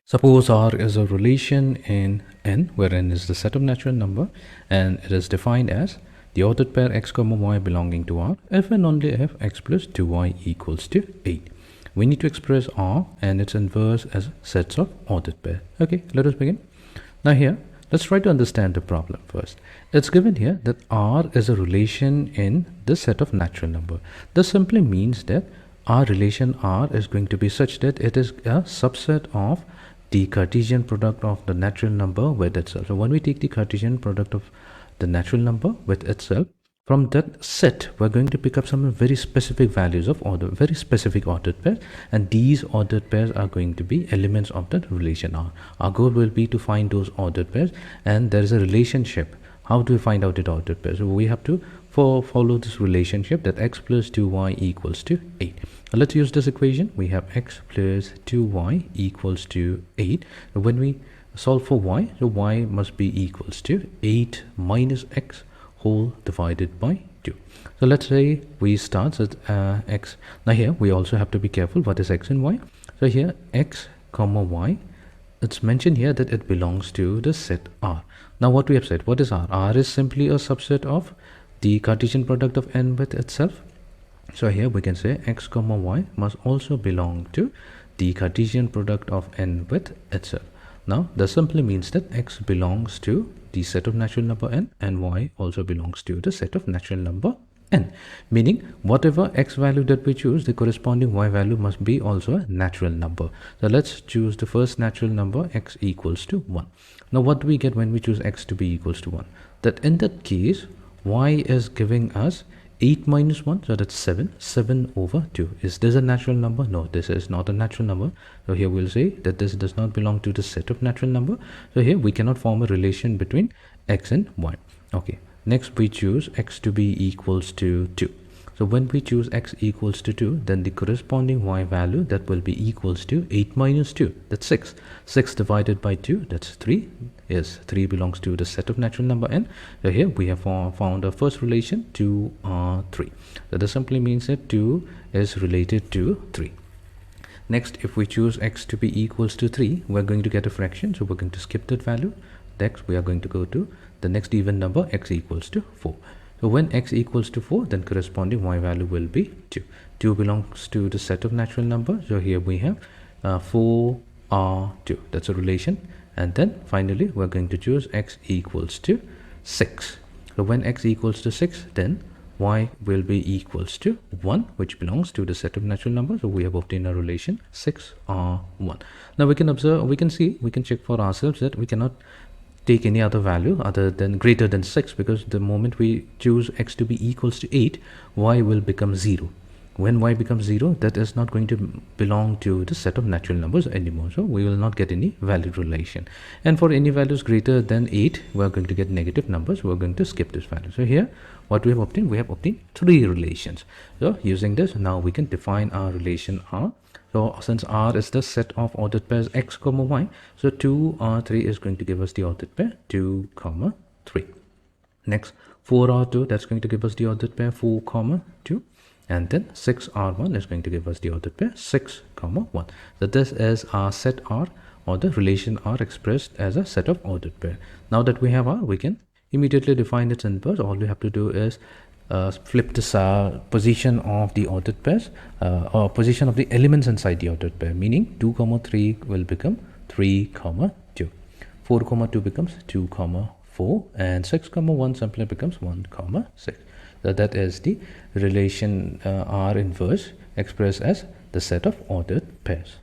Suppose R is a relation in N, where N is the set of natural number, and it is defined as the ordered pair x comma y belonging to R if and only if x plus 2y equals to 8. We need to express R and its inverse as sets of ordered pair. Okay, let us begin. Now here, let's try to understand the problem first. It's given here that R is a relation in this set of natural number. This simply means that our relation R is going to be such that it is a subset of the Cartesian product of the natural number with itself. So when we take the Cartesian product of the natural number with itself, from that set we're going to pick up some very specific values of order, very specific ordered pairs, and these ordered pairs are going to be elements of the relation R. Our goal will be to find those ordered pairs, and there is a relationship. How do we find out the ordered pairs? So we have to follow this relationship that x plus 2y equals to 8. Let's use this equation. We have x plus 2y equals to 8. When we solve for y, so y must be equals to 8 minus x whole divided by 2. So let's say we start with x. Now here we also have to be careful what is x and y. So here x comma y, it's mentioned here that it belongs to the set R. Now what we have said, what is R? R is simply a subset of the Cartesian product of n with itself. So here we can say x comma y must also belong to the Cartesian product of n with itself. Now this simply means that x belongs to the set of natural number n and y also belongs to the set of natural number n, meaning whatever x value that we choose, the corresponding y value must be also a natural number. So let's choose the first natural number, x equals to 1. Now what do we get when we choose x to be equals to 1? That in that case y is giving us 8 minus 1, so that's 7 over 2. Is this a natural number? No, this is not a natural number. So here we'll say that this does not belong to the set of natural number. So here we cannot form a relation between x and y. Okay, next we choose x to be equals to 2. So when we choose x equals to 2, then the corresponding y value that will be equals to 8 minus 2, that's 6. 6 divided by 2, that's 3. Yes, 3 belongs to the set of natural number n. So here we have found our first relation, 2 3. So this simply means that 2 is related to 3. Next, if we choose x to be equals to 3, we're going to get a fraction, so we're going to skip that value. Next, we are going to go to the next even number, x equals to 4. So when x equals to 4, then corresponding y value will be 2. 2 belongs to the set of natural numbers. So here we have 4 2. That's a relation. And then finally, we're going to choose x equals to 6. So when x equals to 6, then y will be equals to 1, which belongs to the set of natural numbers. So we have obtained a relation 6 1. Now we can observe, we can see, we can check for ourselves that we cannot take any other value other than greater than 6, because the moment we choose x to be equals to 8, y will become 0. When y becomes 0, that is not going to belong to the set of natural numbers anymore. So we will not get any valid relation. And for any values greater than 8, we are going to get negative numbers. We are going to skip this value. So here, what we have obtained? We have obtained 3 relations. So using this, now we can define our relation R. So since R is the set of ordered pairs x comma y, so 2 R3 is going to give us the ordered pair 2 comma 3. Next 4 R2, that's going to give us the ordered pair 4 comma 2. And then 6 R1 is going to give us the ordered pair 6 comma 1. So this is our set R, or the relation R expressed as a set of ordered pair. Now that we have R, we can immediately define its inverse. All we have to do is flip this position of the ordered pairs, or position of the elements inside the ordered pair, meaning 2 comma 3 will become 3 comma 2. 4 comma 2 becomes 2 comma 4, and 6 comma 1 simply becomes 1 comma 6. So that is the relation R inverse expressed as the set of ordered pairs.